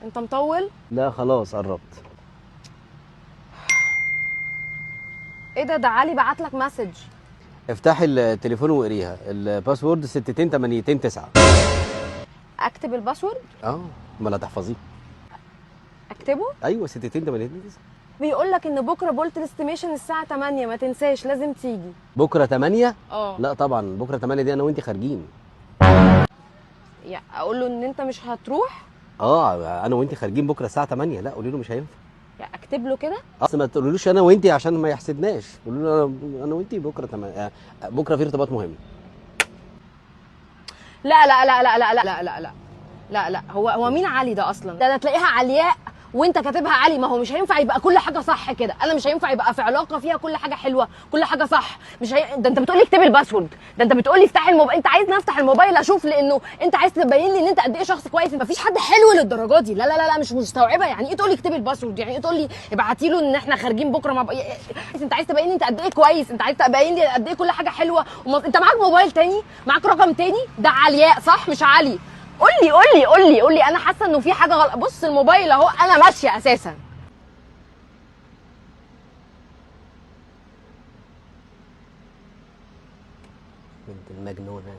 انت مطول؟ لا خلاص قربت. ايه ده علي بعت لك مسج. افتحي التليفون وقريها، الباسورد 6282 اكتب الباسورد؟ امال هتحفظيه؟ اكتبه؟ ايوه 6282. بيقول لك ان بكره بولت الاستيميشن الساعه 8، ما تنساش لازم تيجي. بكره 8؟ اه. لا طبعا بكره 8 دي انا وانت خارجين. يا اقول له ان انت مش هتروح؟ انا وانت خارجين بكره الساعه 8. لا قولي له مش هينفع. يا اكتب له كده. اصل ما تقولولوش انا وانت عشان ما يحسدناش، قولوا له انا وانت بكره 8. بكره في ارتباط مهم. لا لا لا لا لا لا لا لا لا لا لا هو مين علي ده اصلا؟ ده تلاقيها علياء وانت كاتبها علي. ما هو مش هينفع يبقى كل حاجه صح كده. انا مش هينفع يبقى في علاقه فيها كل حاجه حلوه كل حاجه صح. مش ده انت بتقولي اكتبي الباسورد، ده انت بتقولي افتحي الموبايل. انت عايزني افتح الموبايل اشوف لانه انت عايز تبين لي ان انت قد ايه شخص كويس. مفيش حد حلو للدرجه دي. لا لا لا لا مش مستوعبه. يعني ايه تقولي اكتبي الباسورد؟ يعني ايه تقولي ابعتي له ان احنا خارجين بكره مع انت عايز تبين لي انت قد ايه كويس، انت عايز تبين لي قد ايه كل حاجه حلوه انت معاك موبايل تاني، معاك رقم تاني. ده علياء صح مش علي؟ قول لي انا حاسه انه في حاجه غلط. بص الموبايل اهو انا ماشيه اساسا. بنت المجنونه.